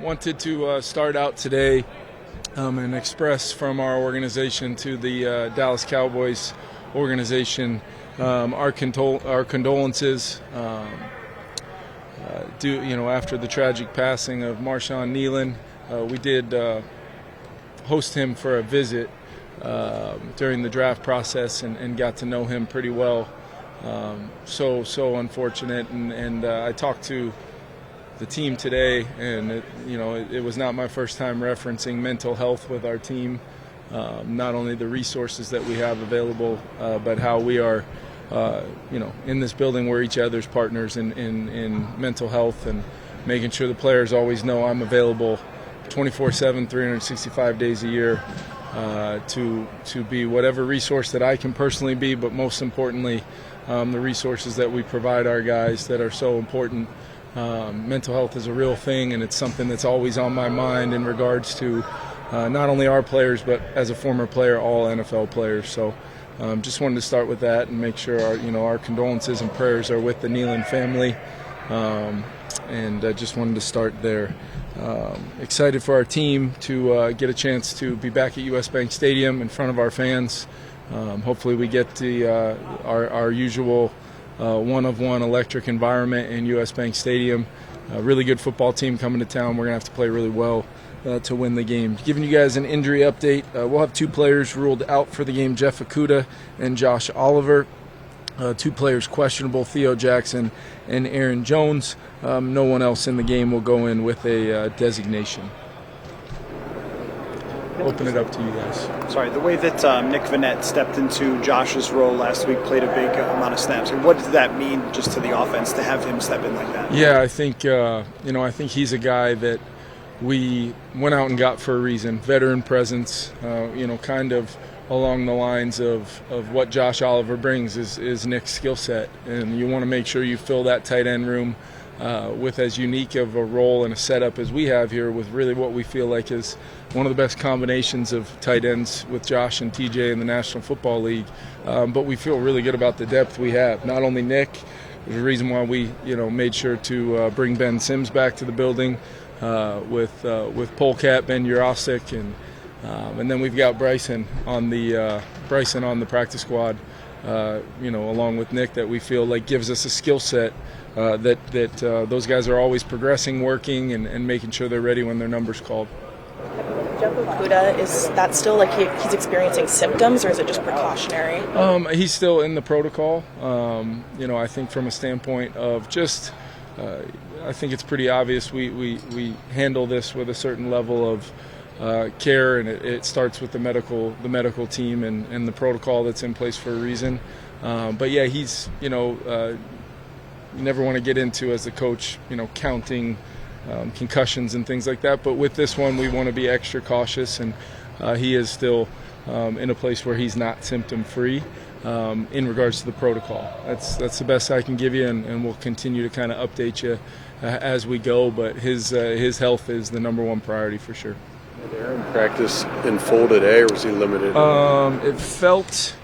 Wanted to start out today and express from our organization to the Dallas Cowboys organization our condolences. After the tragic passing of Marshawn Kneeland, we did host him for a visit during the draft process and got to know him pretty well. So unfortunate, and I talked to the team today, and it was not my first time referencing mental health with our team. Not only the resources that we have available, but how we are, in this building we're each other's partners in mental health, and making sure the players always know I'm available 24/7, 365 days a year to be whatever resource that I can personally be, but most importantly, the resources that we provide our guys that are so important. Mental health is a real thing, and it's something that's always on my mind in regards to not only our players, but as a former player, all NFL players. So just wanted to start with that and make sure our condolences and prayers are with the Kneeland family, and just wanted to start there. Excited for our team to get a chance to be back at US Bank Stadium in front of our fans. Hopefully we get our usual one-of-one electric environment in US Bank Stadium. A really good football team coming to town. We're going to have to play really well to win the game. Giving you guys an injury update, we'll have two players ruled out for the game, Jeff Okudah and Josh Oliver. Two players questionable, Theo Jackson and Aaron Jones. No one else in the game will go in with a designation. Open it up to you guys. Sorry, the way that Nick Vannett stepped into Josh's role last week, played a big amount of snaps. What does that mean just to the offense to have him step in like that? Yeah, I think I think he's a guy that we went out and got for a reason. Veteran presence, kind of along the lines of what Josh Oliver brings is Nick's skill set, and you want to make sure you fill that tight end room with as unique of a role and a setup as we have here, with really what we feel like is one of the best combinations of tight ends with Josh and TJ in the National Football League. But we feel really good about the depth we have. Not only Nick, there's a reason why we made sure to bring Ben Sims back to the building with Polecat, Ben Jurasik, and then we've got Bryson on the practice squad, along with Nick, that we feel like gives us a skill set that those guys are always progressing, working, and making sure they're ready when their number's called. Jeff Okudah, is that still like he's experiencing symptoms, or is it just precautionary? He's still in the protocol. I think from a standpoint of just, I think it's pretty obvious we handle this with a certain level of care, and it starts with the medical team and the protocol that's in place for a reason. But yeah, he's you never want to get into, as a coach, counting concussions and things like that. But with this one, we want to be extra cautious, and he is still in a place where he's not symptom-free in regards to the protocol. That's the best I can give you, and we'll continue to kind of update you as we go. But his health is the number one priority for sure. Did Aaron practice in full today, or was he limited? It felt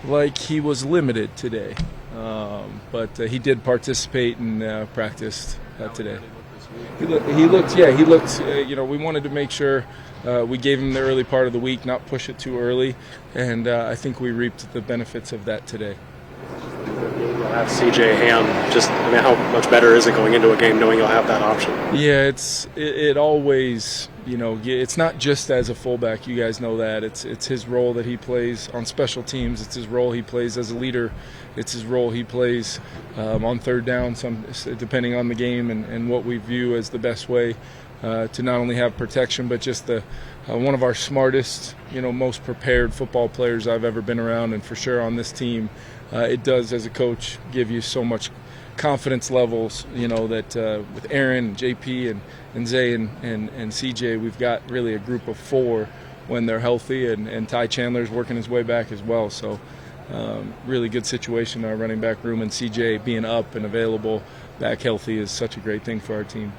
like he was limited today, but he did participate and practiced today. He looked. We wanted to make sure we gave him the early part of the week, not push it too early, and I think we reaped the benefits of that today. You'll have CJ Ham. How much better is it going into a game knowing you'll have that option? Yeah, it always, it's not just as a fullback. You guys know that. It's his role that he plays on special teams. It's his role he plays as a leader. It's his role he plays on third down, depending on the game and what we view as the best way to not only have protection, but just one of our smartest, most prepared football players I've ever been around, and for sure on this team. It does, as a coach, give you so much confidence levels, that with Aaron, JP, and Zay and CJ, we've got really a group of four when they're healthy, and Ty Chandler's working his way back as well. So really good situation in our running back room, and CJ being up and available, back healthy, is such a great thing for our team.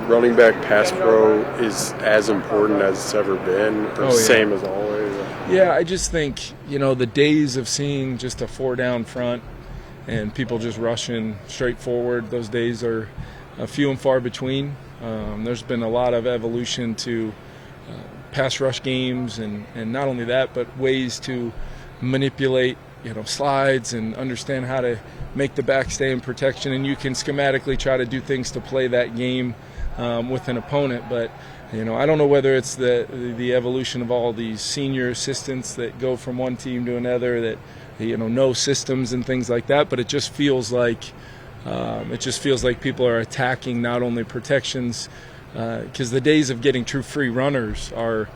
Running back pass pro is as important as it's ever been, or same as always? Yeah, I just think, the days of seeing just a four-down front and people just rushing straight forward, those days are few and far between. There's been a lot of evolution to pass rush games, and not only that, but ways to manipulate slides and understand how to make the back stay in protection. And you can schematically try to do things to play that game with an opponent, but I don't know whether it's the evolution of all these senior assistants that go from one team to another that know systems and things like that, but it just feels like people are attacking not only protections, because the days of getting true free runners are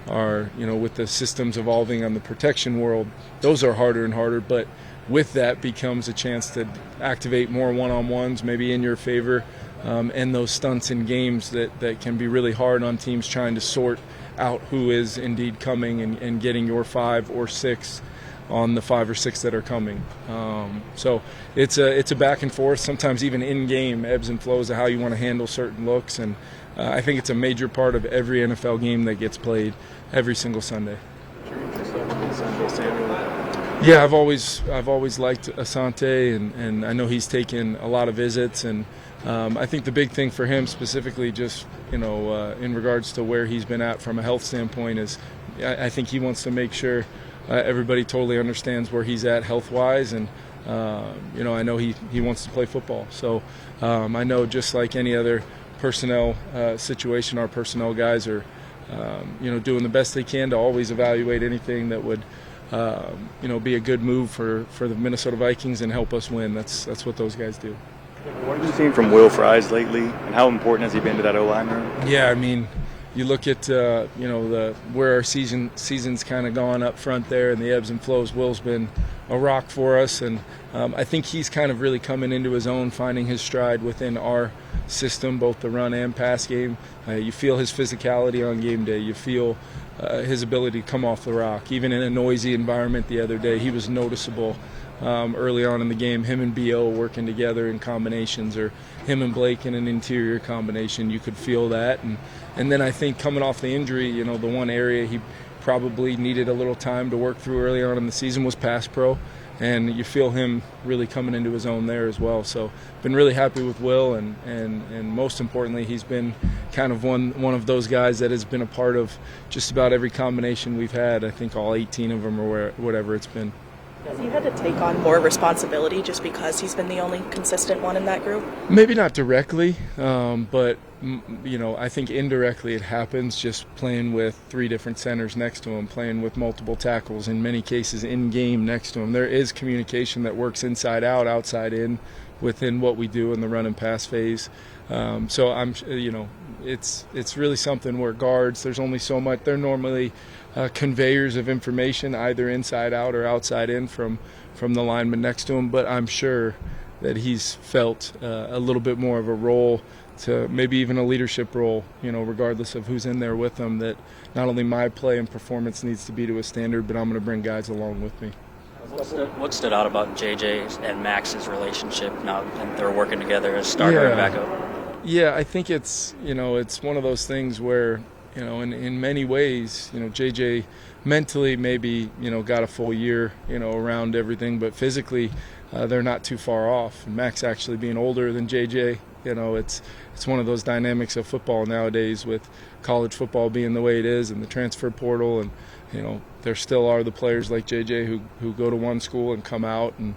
with the systems evolving on the protection world, those are harder and harder, but with that becomes a chance to activate more one-on-ones maybe in your favor, and those stunts in games that can be really hard on teams trying to sort out who is indeed coming and getting your 5 or 6 on the 5 or 6 that are coming. So it's a back and forth, sometimes even in-game ebbs and flows of how you want to handle certain looks, and I think it's a major part of every NFL game that gets played every single Sunday. Yeah, I've always liked Asante, and I know he's taken a lot of visits, and I think the big thing for him specifically, just in regards to where he's been at from a health standpoint, is I think he wants to make sure everybody totally understands where he's at health-wise, and I know he wants to play football. So I know, just like any other personnel situation, our personnel guys are doing the best they can to always evaluate anything that would be a good move for the Minnesota Vikings and help us win. That's what those guys do. What have you seen from Will Fries lately, and how important has he been to that O-line room? Yeah, I mean, you look at where our season's kind of gone up front there, and the ebbs and flows. Will's been a rock for us, and I think he's kind of really coming into his own, finding his stride within our system, both the run and pass game. You feel his physicality on game day. You feel his ability to come off the rock. Even in a noisy environment the other day, he was noticeable early on in the game. Him and B.O. working together in combinations, or him and Blake in an interior combination, you could feel that. And then I think coming off the injury, the one area he probably needed a little time to work through early on in the season was pass pro, and you feel him really coming into his own there as well. So been really happy with Will, and most importantly, he's been kind of one of those guys that has been a part of just about every combination we've had. I think all 18 of them, or whatever it's been. Has he had to take on more responsibility just because he's been the only consistent one in that group? Maybe not directly, but I think indirectly it happens, just playing with 3 different centers next to him, playing with multiple tackles, in many cases in game next to him. There is communication that works inside out, outside in, within what we do in the run and pass phase. So it's really something where guards, there's only so much. They're normally conveyors of information, either inside out or outside in from the lineman next to him. But I'm sure that he's felt a little bit more of a role, to maybe even a leadership role, regardless of who's in there with him, that not only my play and performance needs to be to a standard, but I'm going to bring guys along with me. What stood out about JJ and Max's relationship now that they're working together as starter and backup? Yeah, I think it's it's one of those things where in many ways JJ mentally maybe got a full year around everything, but physically they're not too far off. And Max actually being older than JJ, it's one of those dynamics of football nowadays, with college football being the way it is and the transfer portal, and there still are the players like JJ who go to one school and come out and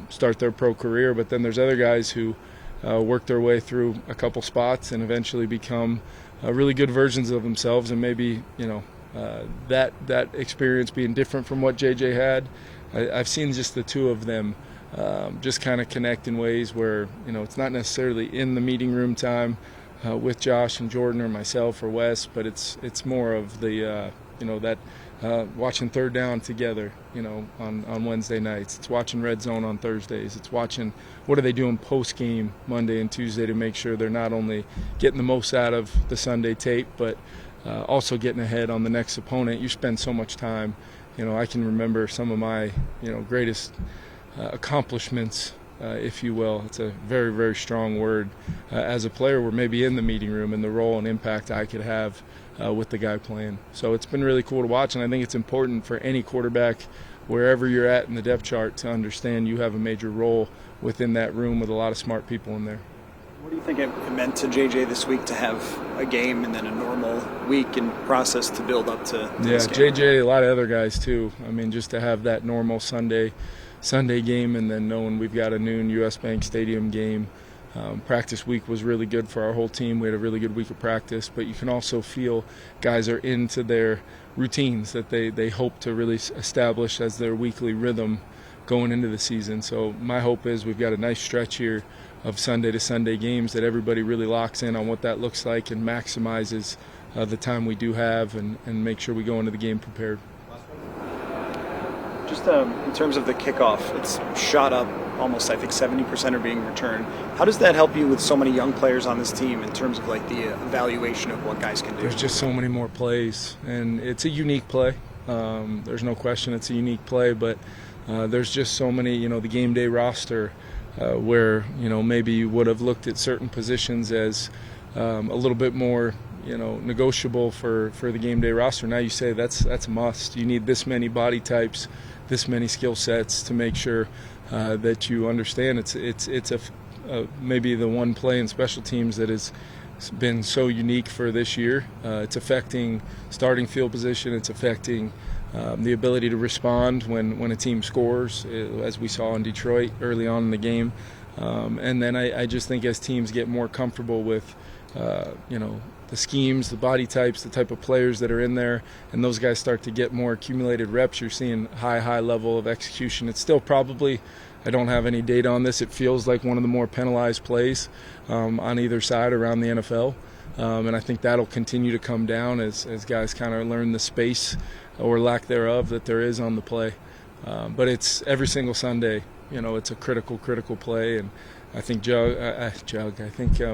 start their pro career, but then there's other guys who work their way through a couple spots and eventually become really good versions of themselves. And maybe that experience being different from what JJ had, I've seen just the two of them just kind of connect in ways where it's not necessarily in the meeting room time with Josh and Jordan or myself or Wes, but it's more of the that watching Third Down together on Wednesday nights. It's watching Red Zone on Thursdays. It's watching what are they doing post game Monday and Tuesday to make sure they're not only getting the most out of the Sunday tape, but also getting ahead on the next opponent. You spend so much time. I can remember some of my greatest accomplishments, if you will. It's a very, very strong word. As a player, we're maybe in the meeting room and the role and impact I could have with the guy playing. So it's been really cool to watch, and I think it's important for any quarterback, wherever you're at in the depth chart, to understand you have a major role within that room with a lot of smart people in there. What do you think it meant to JJ this week to have a game and then a normal week and process to build up to this game? JJ, a lot of other guys too. I mean, just to have that normal Sunday game and then knowing we've got a noon US Bank Stadium game. Practice week was really good for our whole team. We had a really good week of practice, but you can also feel guys are into their routines that they hope to really establish as their weekly rhythm going into the season. So my hope is we've got a nice stretch here of Sunday to Sunday games that everybody really locks in on what that looks like and maximizes the time we do have and make sure we go into the game prepared. Just in terms of the kickoff, it's shot up almost, I think 70% are being returned. How does that help you with so many young players on this team in terms of like the evaluation of what guys can do? There's just so many more plays, and it's a unique play. There's no question it's a unique play, but there's just so many, the game day roster where, maybe you would have looked at certain positions as a little bit more, negotiable for the game day roster. Now you say that's a must. You need this many body types, this many skill sets to make sure that you understand it's maybe the one play in special teams that has been so unique for this year. It's affecting starting field position. It's affecting the ability to respond when a team scores, as we saw in Detroit early on in the game. And then I just think as teams get more comfortable with, the schemes, the body types, the type of players that are in there, and those guys start to get more accumulated reps, you're seeing high level of execution. It's still probably, I don't have any data on this, it feels like one of the more penalized plays on either side around the NFL. And I think that'll continue to come down as guys kind of learn the space or lack thereof that there is on the play. But it's every single Sunday, it's a critical play. And I think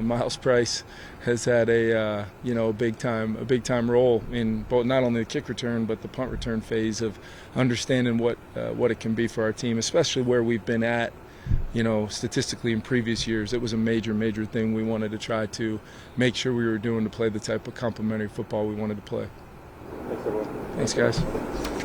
Miles Price has had a big time role in both not only the kick return but the punt return phase of understanding what it can be for our team, especially where we've been at, statistically in previous years. It was a major thing we wanted to try to make sure we were doing to play the type of complementary football we wanted to play. Thanks, everyone. Thanks, guys.